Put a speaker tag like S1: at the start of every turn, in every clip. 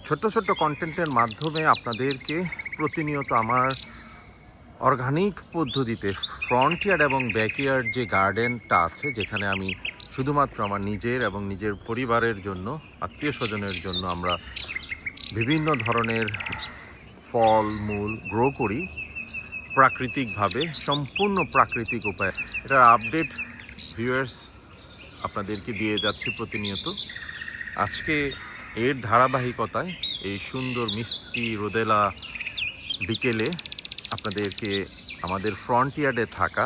S1: ছোট্ট ছোট্ট কন্টেন্টের মাধ্যমে আপনাদেরকে প্রতিনিয়ত আমার অর্গানিক পদ্ধতিতে ফ্রন্টিয়ার্ড এবং ব্যাকইয়ার্ড যে গার্ডেনটা আছে, যেখানে আমি শুধুমাত্র আমার নিজের এবং নিজের পরিবারের জন্য, আত্মীয় স্বজনের জন্য আমরা বিভিন্ন ধরনের ফল মূল গ্রো করি প্রাকৃতিকভাবে, সম্পূর্ণ প্রাকৃতিক উপায়ে। এটার আপডেট ভিউয়ার্স আপনাদেরকে দিয়ে যাচ্ছি প্রতিনিয়ত। আজকে এর ধারাবাহিকতায় এই সুন্দর মিষ্টি রোদেলা বিকেলে আপনাদেরকে আমাদের ফ্রন্টিয়ার্ডে থাকা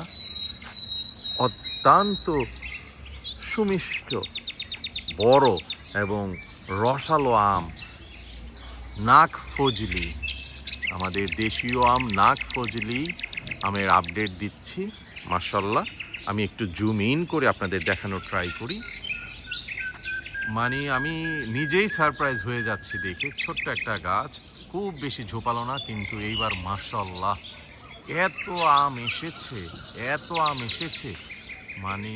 S1: অত্যন্ত সুমিষ্ট বড় এবং রসালো আম নাক ফজলি, আমাদের দেশীয় আম নাক ফজলি আমের আপডেট দিচ্ছি। মাশাআল্লাহ, আমি একটু জুম ইন করে আপনাদের দেখানোর ট্রাই করি। মানে আমি নিজেই সারপ্রাইজ হয়ে যাচ্ছি দেখে। ছোট্ট একটা গাছ, খুব বেশি ঝোপালো না, কিন্তু এইবার মাশাআল্লাহ এত আম এসেছে, এত আম এসেছে, মানে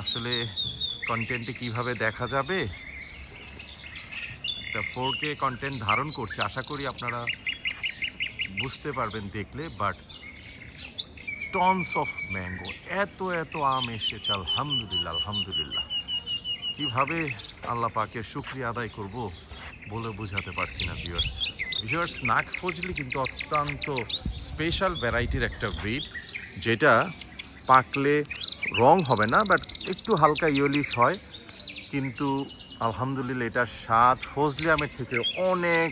S1: আসলে কন্টেন্টে কিভাবে দেখা যাবে। একটা 4K কন্টেন্ট ধারণ করছে, আশা করি আপনারা বুঝতে পারবেন দেখলে। বাট টনস অফ ম্যাঙ্গো, এত এত আম এসেছে, আলহামদুলিল্লাহ আলহামদুলিল্লাহ। কিভাবে আল্লাহ পাকের শুকরিয়া আদায় করব বলে বোঝাতে পারছি না। ভিউয়ার্স, নাক ফজলি কিন্তু অত্যন্ত স্পেশাল ভ্যারাইটির একটা ব্রিড, যেটা পাকলে রং হবে না, বাট একটু হালকা ইয়েলিশ হয়, কিন্তু আলহামদুলিল্লাহ এটার স্বাদ ফজলি আমের থেকে অনেক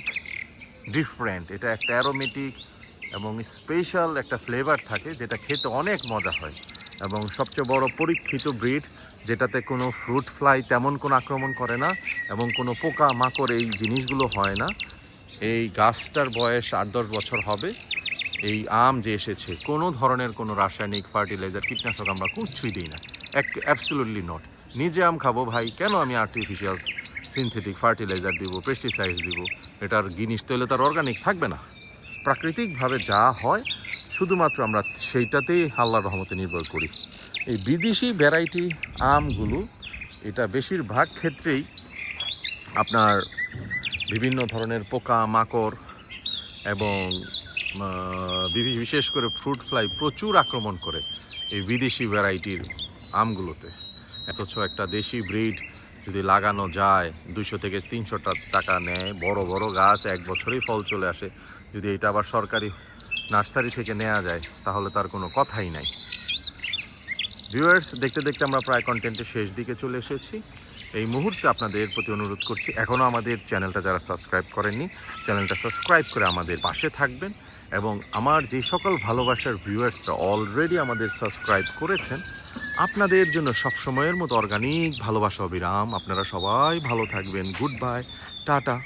S1: ডিফারেন্ট। এটা একটা অ্যারোমেটিক এবং স্পেশাল একটা ফ্লেভার থাকে, যেটা খেতে অনেক মজা হয়। এবং সবচেয়ে বড় পরীক্ষিত ব্রিড, যেটাতে কোনো ফ্রুট ফ্লাই তেমন কোনো আক্রমণ করে না এবং কোনো পোকা মাকড় এই জিনিসগুলো হয় না। এই গাছটার বয়স 8-10 বছর হবে। এই আম যে এসেছে, কোনো ধরনের কোনো রাসায়নিক ফার্টিলাইজার কীটনাশক আমরা কিচ্ছুই দিই না, অ্যাবসলিউটলি নট। নিজে আম খাবো ভাই, কেন আমি আর্টিফিশিয়াল সিনথেটিক ফার্টিলাইজার দিব, পেস্টিসাইডস দিব? এটার জিনিস তৈলে তার অর্গানিক থাকবে না। প্রাকৃতিকভাবে যা হয় শুধুমাত্র আমরা সেইটাতেই আল্লাহর রহমতে নির্ভর করি। এই বিদেশি ভ্যারাইটি আমগুলো, এটা বেশিরভাগ ক্ষেত্রেই আপনার বিভিন্ন ধরনের পোকা মাকড় এবং বিশেষ করে ফ্রুট ফ্লাই প্রচুর আক্রমণ করে এই বিদেশি ভ্যারাইটির আমগুলোতে। অথচ একটা দেশি ব্রিড যদি লাগানো যায় 200 থেকে 300 টাকা নেয়, বড় বড় গাছ, 1 বছরেই ফল চলে আসে। যদি এটা আবার সরকারি নার্সারি থেকে নেওয়া যায়, তাহলে তার কোনো কথাই নাই। ভিউয়ার্স, দেখতে দেখতে আমরা প্রায় কন্টেন্টের শেষ দিকে চলে এসেছি। এই মুহূর্তে আপনাদের প্রতি অনুরোধ করছি, এখনও আমাদের চ্যানেলটা যারা সাবস্ক্রাইব করেননি, চ্যানেলটা সাবস্ক্রাইব করে আমাদের পাশে থাকবেন। এবং আমার যে সকল ভালোবাসার ভিউয়ার্সরা অলরেডি আমাদের সাবস্ক্রাইব করেছেন, আপনাদের জন্য সবসময়ের মতো অর্গানিক ভালোবাসা অবিরাম। আপনারা সবাই ভালো থাকবেন। Good bye, tata.